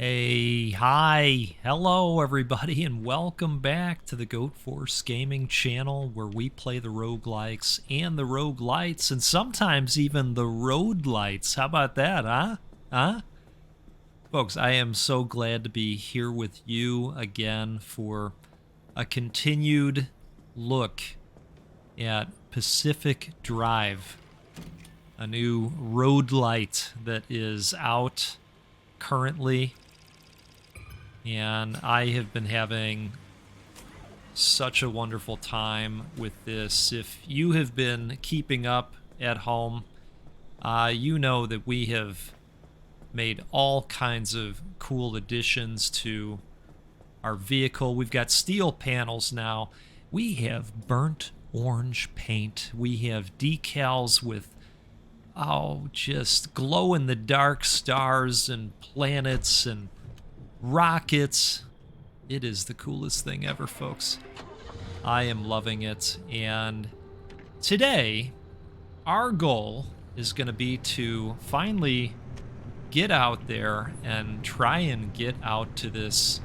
Hey, hi, hello everybody, and welcome back to the Goat Force Gaming channel where we play the roguelikes and the roguelites and sometimes even the road-lites. How about that, huh? Huh? Folks, I am so glad to be here with you again for a continued look at Pacific Drive, a new road-lite that is out currently. And I have been having such a wonderful time with this. If you have been keeping up at home, you know that we have made all kinds of cool additions to our vehicle. We've got steel panels now. We have burnt orange paint. We have decals with, just glow in the dark stars and planets and rockets. It is the coolest thing ever, folks. I am loving it. And today, our goal is going to be to finally get out there and try and get out to this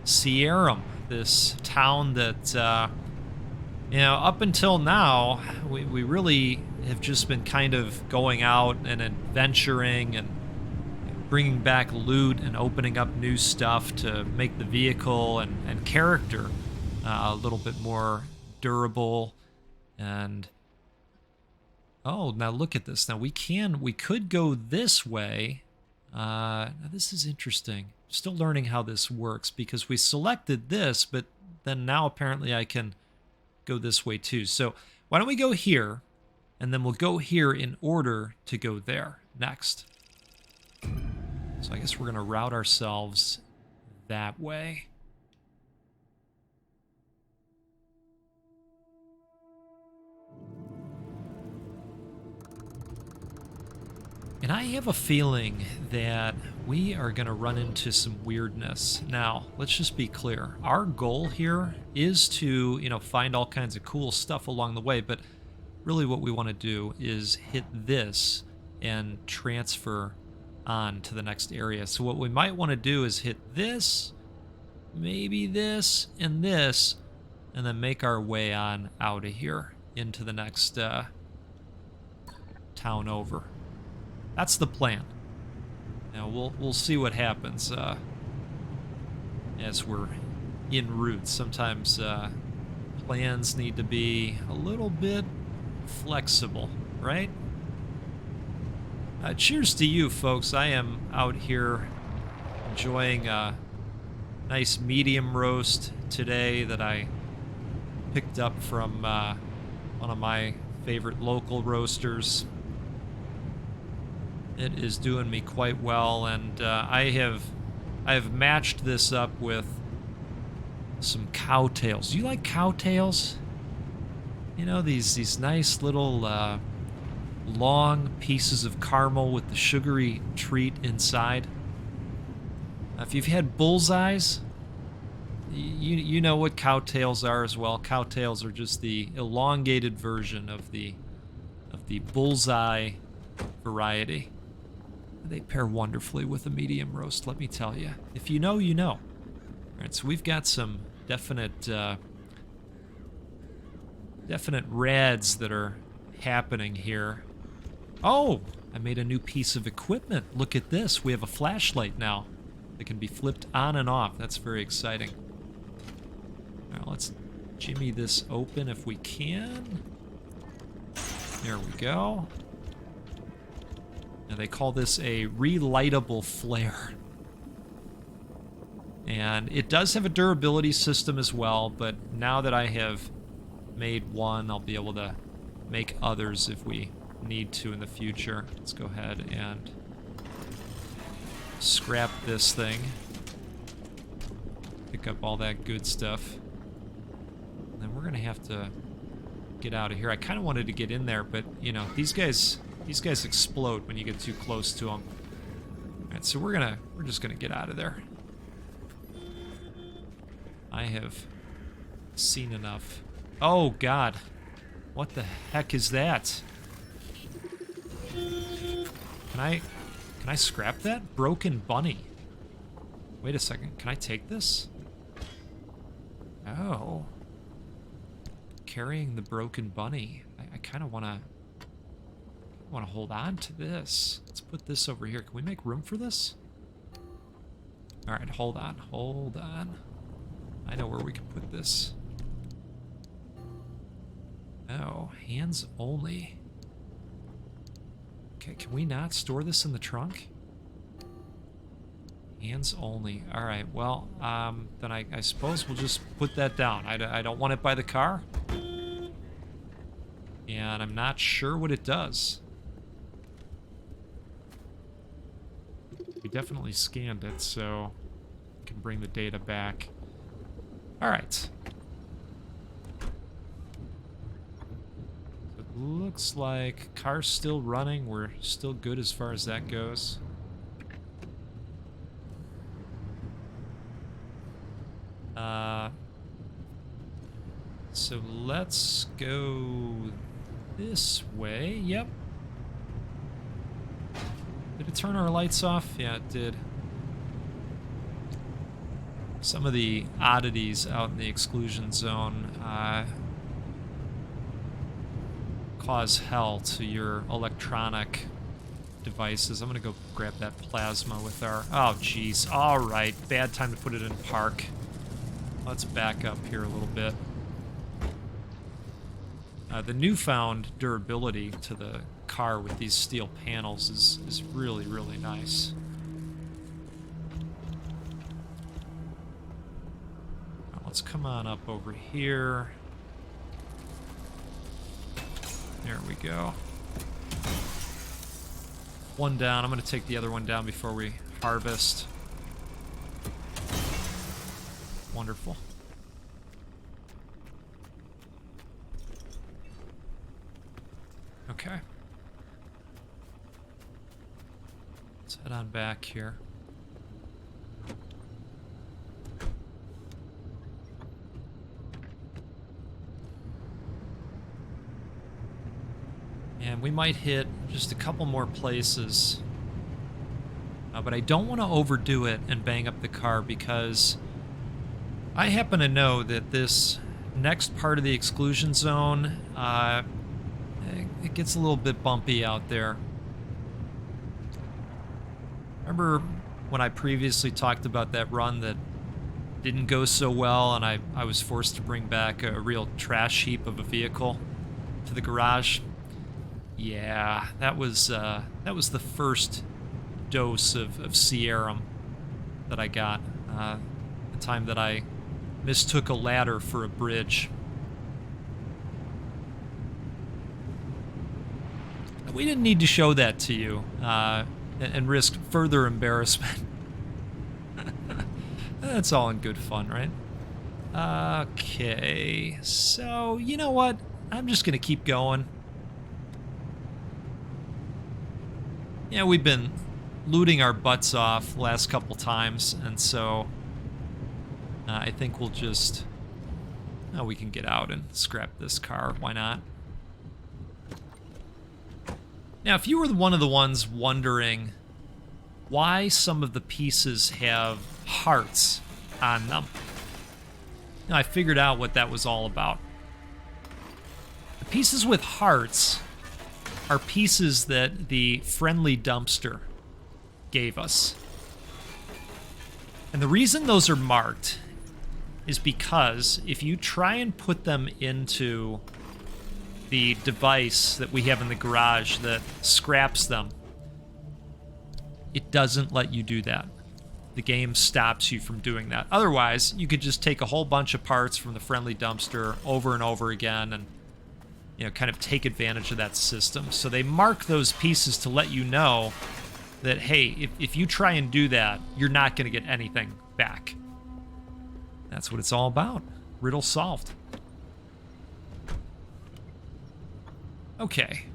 Sierram, this town that, up until now, we really have just been kind of going out and adventuring and bringing back loot and opening up new stuff to make the vehicle and character a little bit more durable. And oh, now look at this. Now we could go this way. Now this is interesting. Still learning how this works because we selected this, but then now apparently I can go this way too. So why don't we go here, and then we'll go here in order to go there next. So I guess we're going to route ourselves that way. And I have a feeling that we are going to run into some weirdness. Now, let's just be clear. Our goal here is to, find all kinds of cool stuff along the way, but really what we want to do is hit this and transfer on to the next area. So what we might want to do is hit this, maybe this, and then make our way on out of here into the next town over. That's the plan. Now we'll see what happens as we're en route. Sometimes plans need to be a little bit flexible, right? Cheers to you, folks. I am out here enjoying a nice medium roast today that I picked up from one of my favorite local roasters. It is doing me quite well, and I have matched this up with some cowtails. Do you like cowtails? These nice little long pieces of caramel with the sugary treat inside. If you've had bullseyes, you know what cowtails are as well. Cowtails are just the elongated version of the bullseye variety. They pair wonderfully with a medium roast, let me tell you. If you know, you know. All right, so we've got some definite rads that are happening here. Oh, I made a new piece of equipment. Look at this. We have a flashlight now that can be flipped on and off. That's very exciting. Now let's jimmy this open if we can. There we go. Now they call this a relightable flare. And it does have a durability system as well, but now that I have made one, I'll be able to make others if we need to in the future. Let's go ahead and scrap this thing. Pick up all that good stuff. And then we're gonna have to get out of here. I kind of wanted to get in there, but these guys explode when you get too close to them. All right, so we're just gonna get out of there. I have seen enough. Oh God, what the heck is that? Can I scrap that? Broken bunny. Wait a second. Can I take this? Oh. Carrying the broken bunny. I kind of want to hold on to this. Let's put this over here. Can we make room for this? All right, hold on. Hold on. I know where we can put this. Oh, hands only. Okay, can we not store this in the trunk? Hands only. All right, well, then I suppose we'll just put that down. I don't want it by the car. And I'm not sure what it does. We definitely scanned it, so we can bring the data back. All right. It looks like car's still running. We're still good as far as that goes. So let's go this way. Yep. Did it turn our lights off? Yeah, it did. Some of the oddities out in the exclusion zone cause hell to your electronic devices. I'm gonna go grab that plasma with our... Oh, jeez. All right. Bad time to put it in park. Let's back up here a little bit. The newfound durability to the car with these steel panels is really, really nice. Now, let's come on up over here. There we go. One down. I'm going to take the other one down before we harvest. Wonderful. Okay. Let's head on back here. And we might hit just a couple more places. But I don't want to overdo it and bang up the car because I happen to know that this next part of the exclusion zone, it gets a little bit bumpy out there. Remember when I previously talked about that run that didn't go so well and I was forced to bring back a real trash heap of a vehicle to the garage? Yeah, that was the first dose of Serum that I got. The time that I mistook a ladder for a bridge. We didn't need to show that to you and risk further embarrassment. That's all in good fun, right? Okay, so you know what? I'm just gonna keep going. Yeah, we've been looting our butts off the last couple times, and so I think we'll just... we can get out and scrap this car. Why not? Now, if you were one of the ones wondering why some of the pieces have hearts on them, I figured out what that was all about. The pieces with hearts are pieces that the friendly dumpster gave us. And the reason those are marked is because if you try and put them into the device that we have in the garage that scraps them, it doesn't let you do that. The game stops you from doing that. Otherwise, you could just take a whole bunch of parts from the friendly dumpster over and over again and, you know, kind of take advantage of that system. So they mark those pieces to let you know that, hey, if you try and do that, you're not going to get anything back. That's what it's all about. Riddle solved. Okay.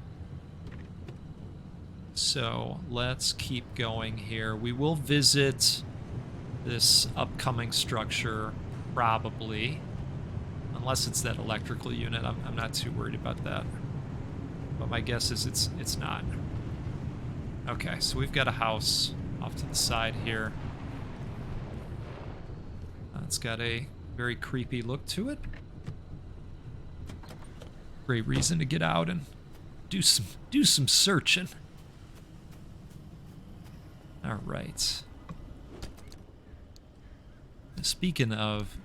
So let's keep going here. We will visit this upcoming structure, probably. Unless it's that electrical unit. I'm not too worried about that. But my guess is it's not. Okay, so we've got a house off to the side here. It's got a very creepy look to it. Great reason to get out and do some searching. All right. Speaking of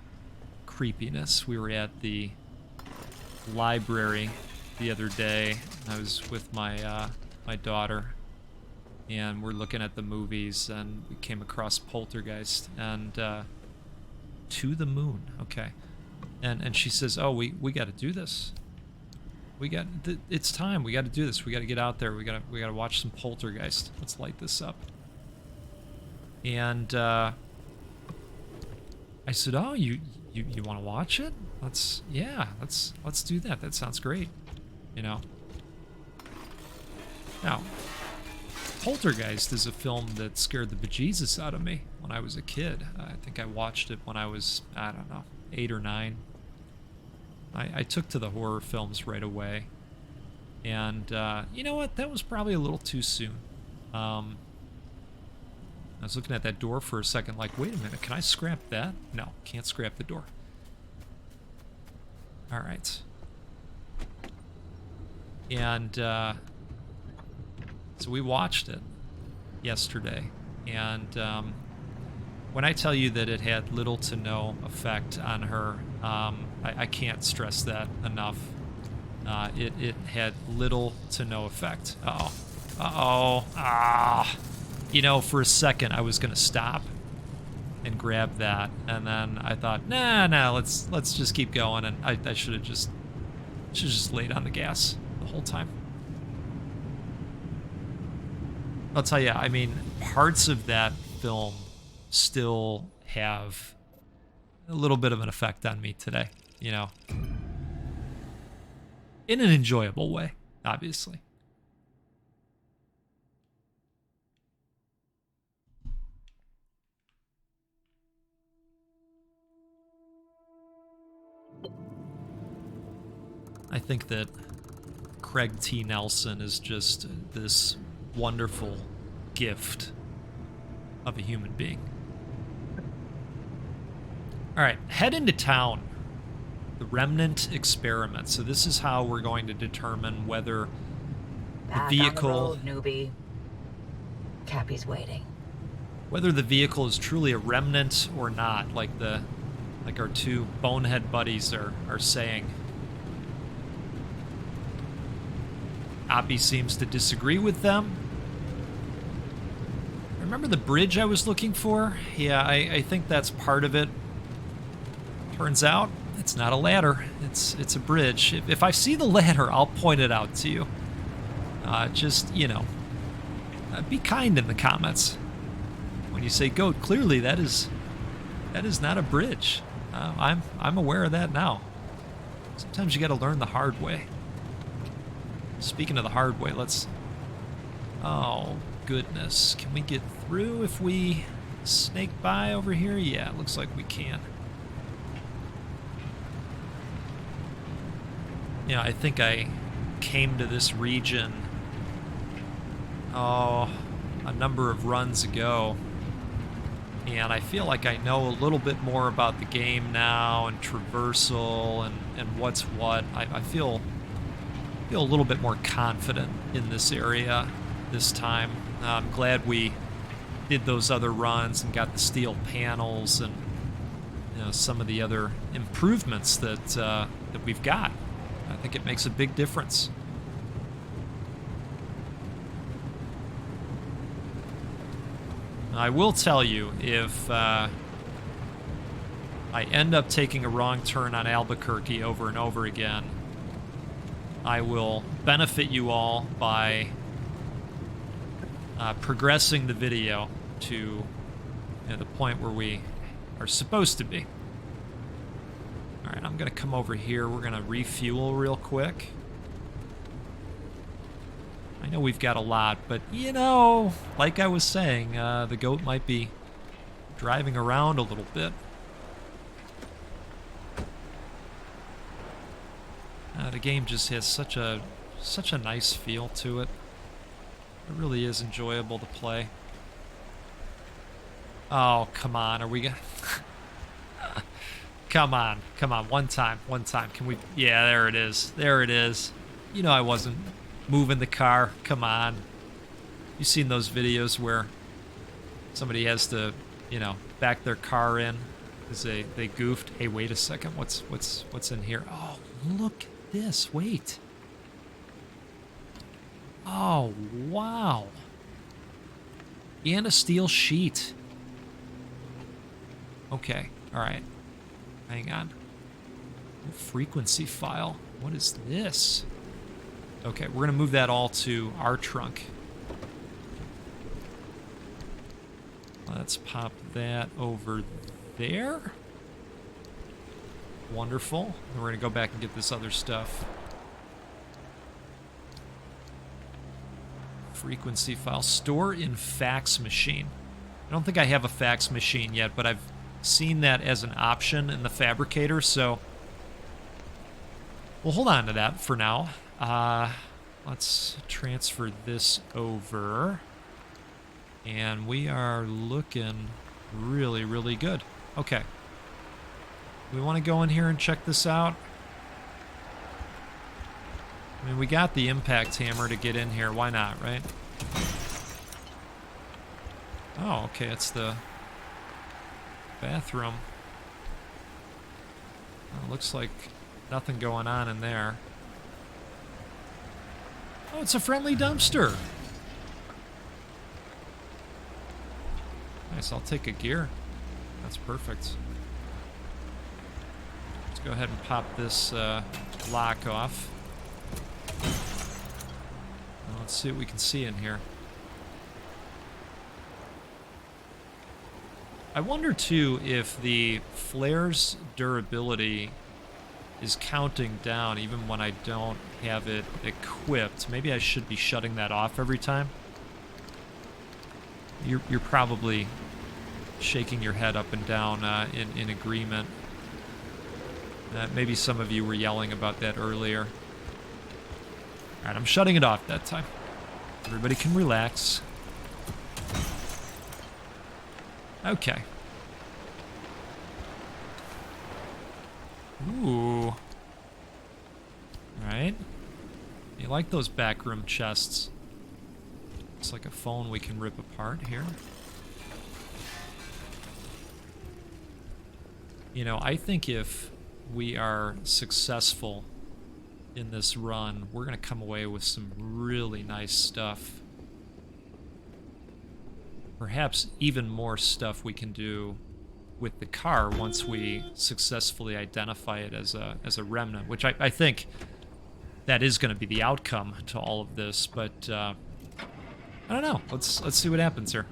creepiness, we were at the library the other day. I was with my my daughter, and we're looking at the movies, and we came across Poltergeist and To the Moon. Okay, and she says, "Oh, we got to do this. It's time. We got to do this. We got to get out there. We got to watch some Poltergeist. Let's light this up." And I said, "Oh, you want to watch it? Let's do that. That sounds great." You know. Now, Poltergeist is a film that scared the bejesus out of me when I was a kid. I think I watched it when I was, I don't know, 8 or 9. I took to the horror films right away. And you know what? That was probably a little too soon. I was looking at that door for a second like, wait a minute, can I scrap that? No, can't scrap the door. All right. And so we watched it yesterday. And when I tell you that it had little to no effect on her, I can't stress that enough. It had little to no effect. Uh-oh. Uh-oh. Ah. You know, for a second I was going to stop and grab that, and then I thought, nah, let's just keep going, and I should have just laid on the gas the whole time. I'll tell you, I mean, parts of that film still have a little bit of an effect on me today, you know. In an enjoyable way, obviously. I think that Craig T. Nelson is just this wonderful gift of a human being. All right, head into town. The Remnant Experiment. So this is how we're going to determine whether the vehicle... on the road, newbie. Cappy's waiting. Whether the vehicle is truly a remnant or not, like our two bonehead buddies are saying. Oppie seems to disagree with them. Remember the bridge I was looking for? Yeah, I think that's part of it. Turns out it's not a ladder. It's a bridge. If I see the ladder, I'll point it out to you. Just, you know, be kind in the comments. When you say goat, clearly that is not a bridge. I'm aware of that now. Sometimes you got to learn the hard way. Speaking of the hard way, let's... Oh, goodness. Can we get through if we snake by over here? Yeah, it looks like we can. Yeah, I think I came to this region, a number of runs ago. And I feel like I know a little bit more about the game now, and traversal, and what's what. I feel a little bit more confident in this area this time. I'm glad we did those other runs and got the steel panels and, you know, some of the other improvements that we've got. I think it makes a big difference. I will tell you, if I end up taking a wrong turn on Albuquerque over and over again, I will benefit you all by progressing the video to the point where we are supposed to be. All right, I'm going to come over here. We're going to refuel real quick. I know we've got a lot, but, you know, like I was saying, the goat might be driving around a little bit. The game just has such a nice feel to it. It really is enjoyable to play. Oh, come on, are we gonna... Come on. Come on. One time. One time. Can we? Yeah, there it is. There it is. You know I wasn't moving the car. Come on. You seen those videos where somebody has to, back their car in because they goofed? Hey, wait a second. What's in here? Oh, look at this. Wait. Oh, wow. And a steel sheet. Okay. All right. Hang on. Frequency file. What is this? Okay, we're going to move that all to our trunk. Let's pop that over there. Wonderful. And we're going to go back and get this other stuff. Frequency file. Store in fax machine. I don't think I have a fax machine yet, but I've seen that as an option in the fabricator, so we'll hold on to that for now. Let's transfer this over. And we are looking really, really good. Okay. We want to go in here and check this out. I mean, we got the impact hammer to get in here. Why not, right? Oh, okay. It's the bathroom. Well, looks like nothing going on in there. Oh, it's a friendly dumpster. Nice, I'll take a gear. That's perfect. Let's go ahead and pop this lock off. Well, let's see what we can see in here. I wonder, too, if the flare's durability is counting down even when I don't have it equipped. Maybe I should be shutting that off every time. You're probably shaking your head up and down in agreement. Maybe some of you were yelling about that earlier. All right, I'm shutting it off that time. Everybody can relax. Okay. Ooh. Alright. You like those backroom chests? It's like a phone we can rip apart here. I think if we are successful in this run, we're going to come away with some really nice stuff. Perhaps even more stuff we can do with the car once we successfully identify it as a remnant, which I think that is going to be the outcome to all of this, but I don't know. Let's see what happens here.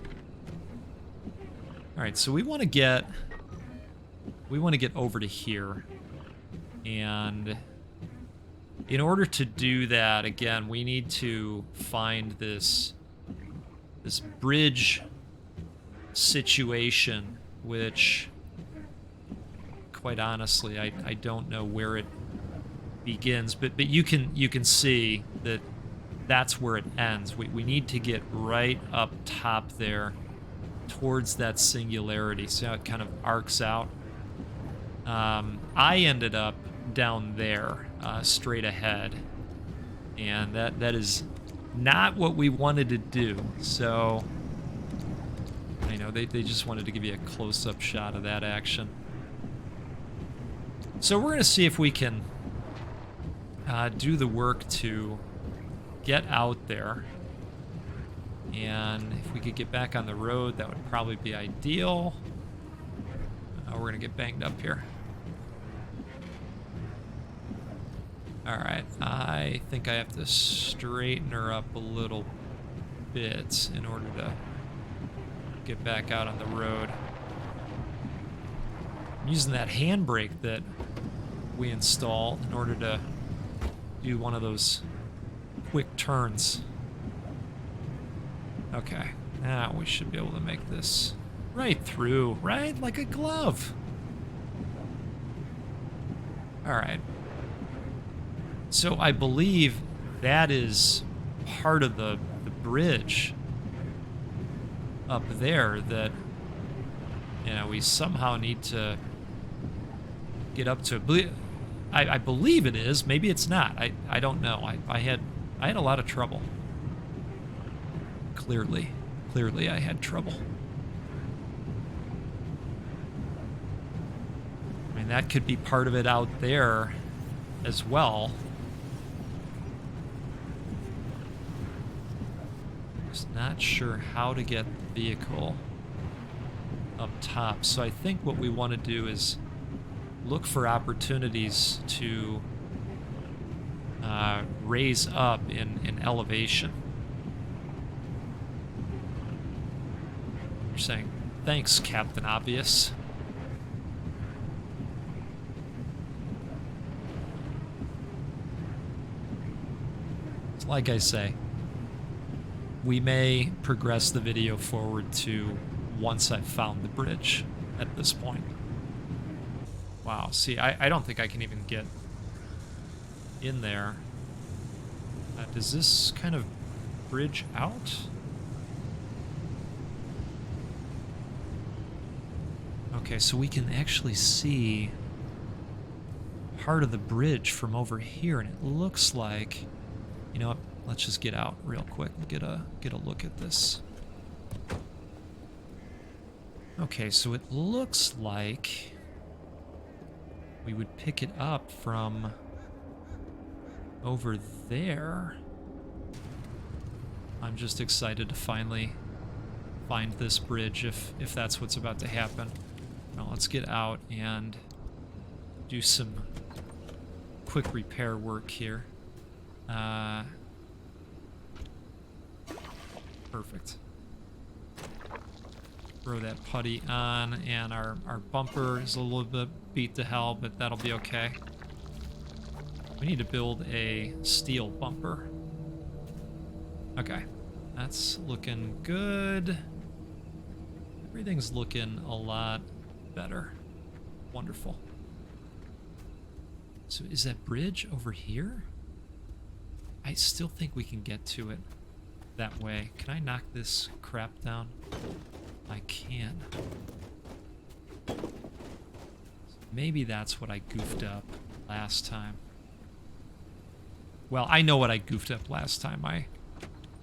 All right, so we want to get over to here, and in order to do that, again, we need to find this bridge situation, which, quite honestly, I don't know where it begins, but you can see that that's where it ends. We need to get right up top there towards that singularity. See how it kind of arcs out? I ended up down there, straight ahead, and that is not what we wanted to do. So I know they just wanted to give you a close-up shot of that action. So we're going to see if we can do the work to get out there. And if we could get back on the road, that would probably be ideal. We're going to get banged up here. Alright, I think I have to straighten her up a little bit in order to get back out on the road. I'm using that handbrake that we installed in order to do one of those quick turns. Okay, now we should be able to make this right through, right? Like a glove. Alright. So I believe that is part of the bridge up there that, we somehow need to get up to it. I believe it is. Maybe it's not. I don't know. I had a lot of trouble. Clearly I had trouble. I mean, that could be part of it out there as well. Just not sure how to get the vehicle up top. So I think what we want to do is look for opportunities to raise up in elevation. You're saying, thanks, Captain Obvious. It's like I say, we may progress the video forward to once I've found the bridge at this point. Wow, see, I don't think I can even get in there. Does this kind of bridge out? Okay, so we can actually see part of the bridge from over here, and it looks like, you know what, let's just get out real quick and get a look at this. Okay, so it looks like we would pick it up from over there. I'm just excited to finally find this bridge if that's what's about to happen. Now let's get out and do some quick repair work here. Perfect. Throw that putty on, and our bumper is a little bit beat to hell, but that'll be okay. We need to build a steel bumper. Okay, that's looking good. Everything's looking a lot better. Wonderful. So is that bridge over here? I still think we can get to it that way. Can I knock this crap down? I can. Maybe that's what I goofed up last time. Well, I know what I goofed up last time. I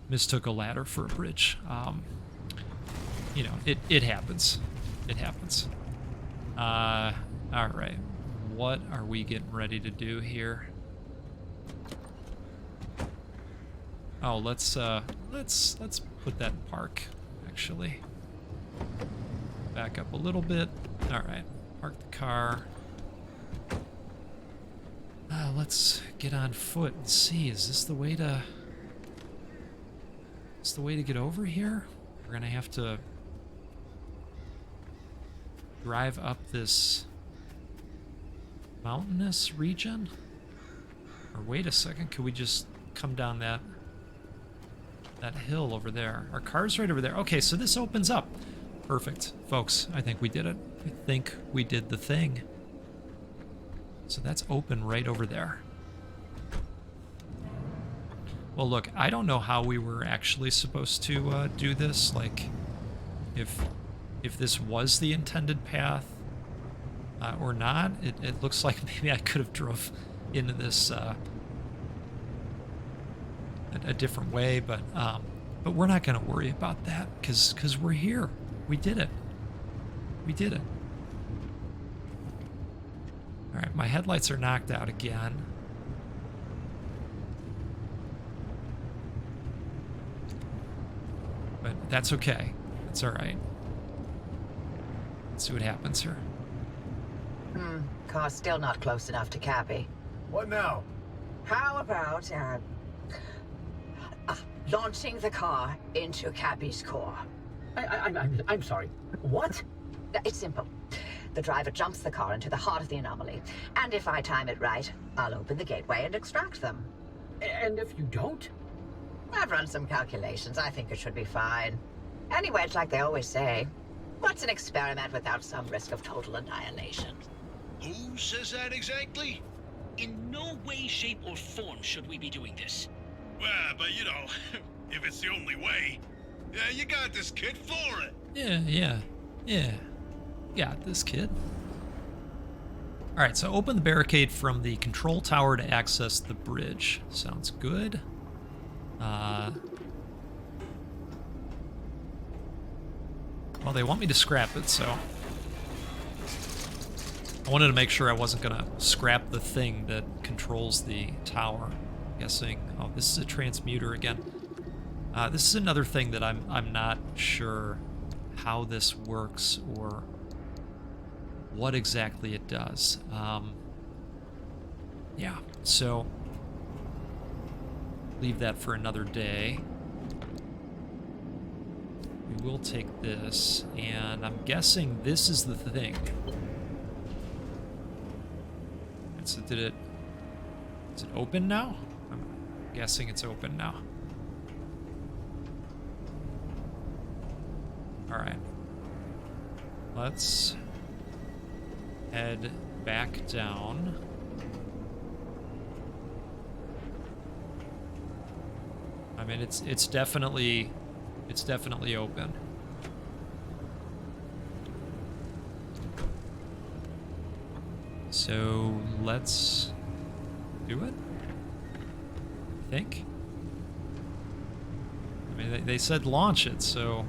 mistook a ladder for a bridge. You know, it happens. It happens. All right. What are we getting ready to do here? Oh, let's put that in park, actually. Back up a little bit. All right. Park the car. Let's get on foot and see. Is this the way to... Is this the way to get over here? We're gonna have to drive up this mountainous region? Or wait a second, could we just come down that hill over there? Our car's right over there. Okay, so this opens up. Perfect. Folks, I think we did it. I think we did the thing. So that's open right over there. Well, look, I don't know how we were actually supposed to do this. Like, if this was the intended path or not. It looks like maybe I could have drove into this a different way, but we're not going to worry about that because we're here. We did it. We did it. All right, my headlights are knocked out again. But that's okay. That's all right. Let's see what happens here. Car's still not close enough to Cappy. What now? How about launching the car into Cappy's core? I'm sorry. What? It's simple. The driver jumps the car into the heart of the anomaly, and if I time it right, I'll open the gateway and extract them. And if you don't? I've run some calculations. I think it should be fine. Anyway, it's like they always say, what's an experiment without some risk of total annihilation? Who says that exactly? In no way, shape, or form should we be doing this. Well, but you know, if it's the only way, yeah, you got this, kid, floor it. Yeah. Got this, kid. Alright, so open the barricade from the control tower to access the bridge. Sounds good. Well, they want me to scrap it, so... I wanted to make sure I wasn't going to scrap the thing that controls the tower. I'm guessing... Oh, this is a transmuter again. This is another thing that I'm not sure how this works or what exactly it does. Yeah, so... leave that for another day. We will take this, and I'm guessing this is the thing. So is it open now? I'm guessing it's open now. Alright. Let's head back down. I mean, it's definitely open. So let's do it. I think. I mean, they said launch it, so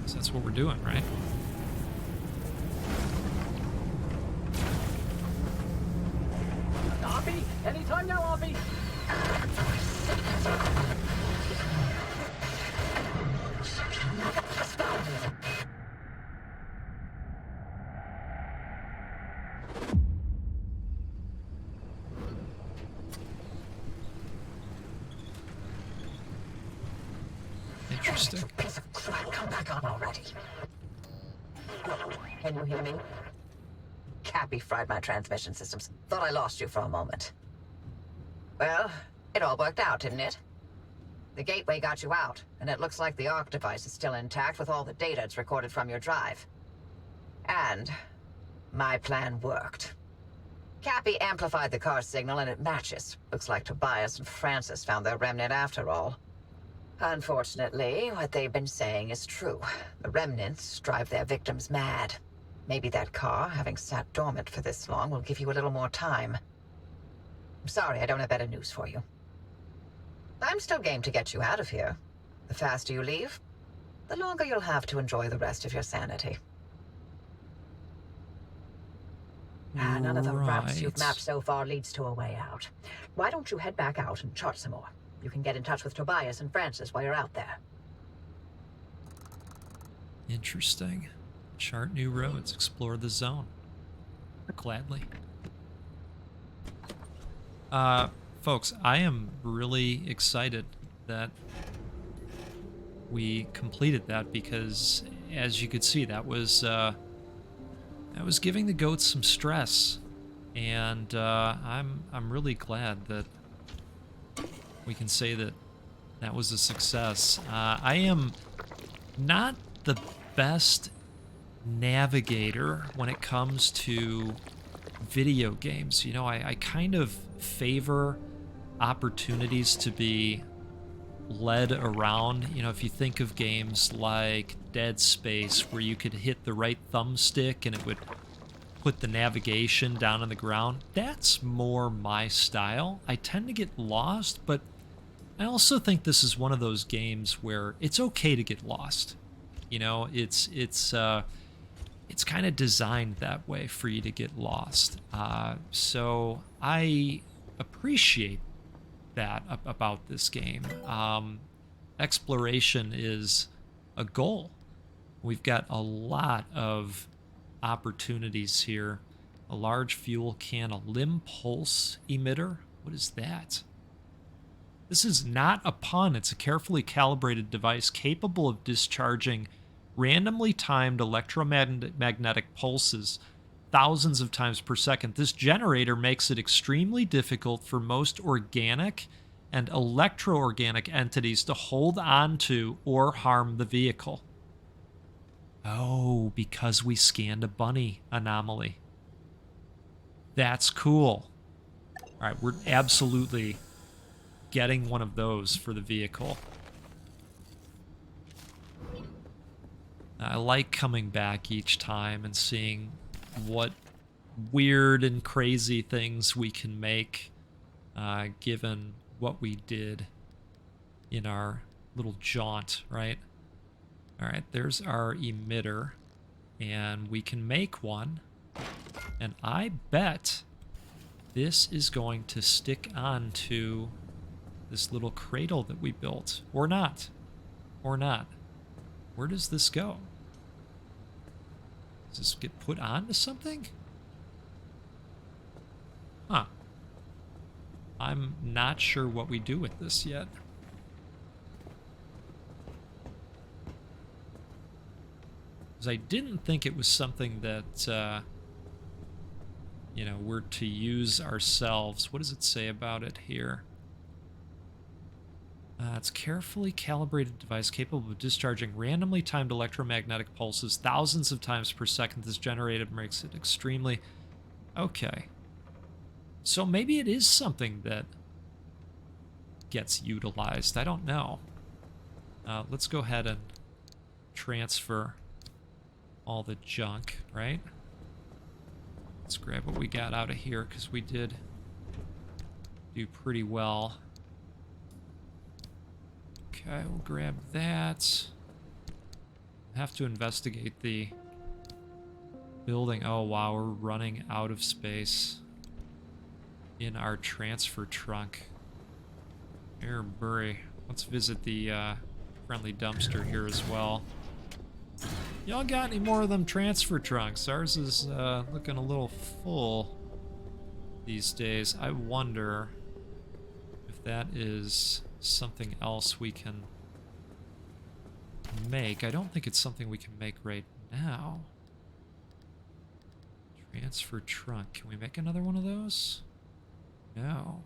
that's what we're doing, right? Offie! Anytime now, Offie! Interesting. You piece of crap, come back on already. Can you hear me? Cappy fried my transmission systems. Thought I lost you for a moment. Well, it all worked out, didn't it? The gateway got you out, and it looks like the Arc device is still intact with all the data it's recorded from your drive. And my plan worked. Cappy amplified the car signal and it matches. Looks like Tobias and Francis found their remnant after all. Unfortunately, what they've been saying is true. The remnants drive their victims mad. Maybe that car, having sat dormant for this long, will give you a little more time. I'm sorry, I don't have better news for you. I'm still game to get you out of here. The faster you leave, the longer you'll have to enjoy the rest of your sanity. None of the routes you've mapped so far leads to a way out. Why don't you head back out and chart some more? You can get in touch with Tobias and Francis while you're out there. Interesting. Chart new roads, explore the zone. Gladly. Folks, I am really excited that we completed that because, as you could see, that was giving the goats some stress, and I'm really glad that we can say that that was a success. I am not the best navigator when it comes to video games. You know, I kind of favor opportunities to be led around. You know, if you think of games like Dead Space, where you could hit the right thumbstick and it would put the navigation down on the ground, that's more my style. I tend to get lost, but I also think this is one of those games where it's okay to get lost. You know, it's kind of designed that way for you to get lost. So I appreciate that about this game. Exploration is a goal. We've got a lot of opportunities here. A large fuel can, a limb pulse emitter. What is that? This is not a pun. It's a carefully calibrated device capable of discharging randomly timed electromagnetic pulses thousands of times per second. This generator makes it extremely difficult for most organic and electro-organic entities to hold on to or harm the vehicle. Oh, because we scanned a bunny anomaly. That's cool. All right, we're absolutely getting one of those for the vehicle. I like coming back each time and seeing what weird and crazy things we can make given what we did in our little jaunt, right? All right, there's our emitter, and we can make one, and I bet this is going to stick onto this little cradle that we built, or not, or not. Where does this go? Does this get put onto something? Huh. I'm not sure what we do with this yet. Because I didn't think it was something that, you know, we're to use ourselves. What does it say about it here? It's a carefully calibrated device capable of discharging randomly timed electromagnetic pulses thousands of times per second. This generated makes it extremely... Okay. So maybe it is something that gets utilized. I don't know. Let's go ahead and transfer all the junk, right? Let's grab what we got out of here, because we did do pretty well. Okay, we'll grab that. Have to investigate the building. Oh, wow, we're running out of space in our transfer trunk. Here, Burry. Let's visit the friendly dumpster here as well. Y'all got any more of them transfer trunks? Ours is looking a little full these days. I wonder if that is something else we can make. I don't think it's something we can make right now. Transfer trunk. Can we make another one of those? No,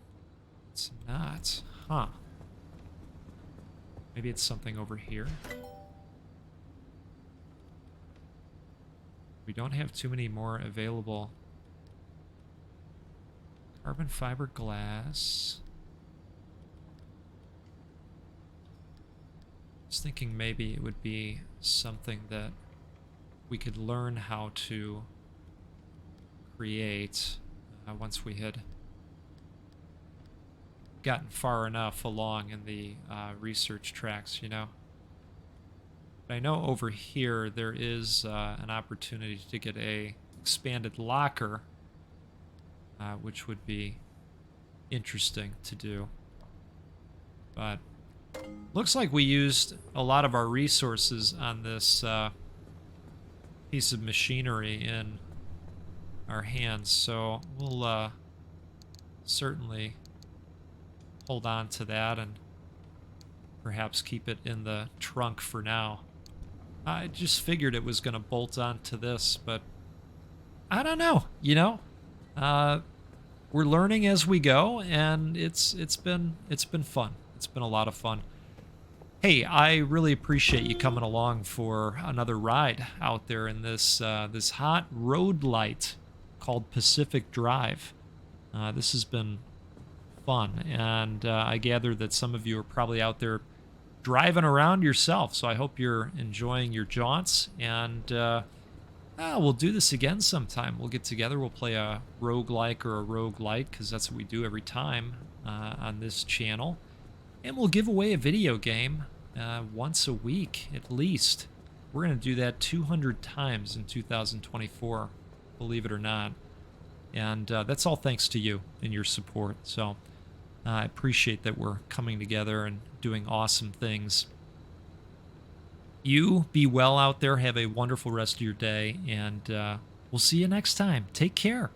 it's not. Huh. Maybe it's something over here. We don't have too many more available. Carbon fiber glass. I was thinking maybe it would be something that we could learn how to create once we had gotten far enough along in the research tracks, you know. But I know over here there is an opportunity to get a expanded locker, which would be interesting to do. But looks like we used a lot of our resources on this piece of machinery in our hands, so we'll certainly hold on to that and perhaps keep it in the trunk for now. I just figured it was going to bolt onto this, but I don't know, you know? We're learning as we go, and it's been fun. It's been a lot of fun. Hey, I really appreciate you coming along for another ride out there in this this hot road-lite called Pacific Drive. This has been fun, and I gather that some of you are probably out there driving around yourself, so I hope you're enjoying your jaunts, and we'll do this again sometime. We'll get together, we'll play a roguelike or a roguelite, because that's what we do every time on this channel, and we'll give away a video game once a week at least. We're going to do that 200 times in 2024, believe it or not, and that's all thanks to you and your support. So I appreciate that we're coming together and doing awesome things. You be well out there. Have a wonderful rest of your day, and we'll see you next time. Take care.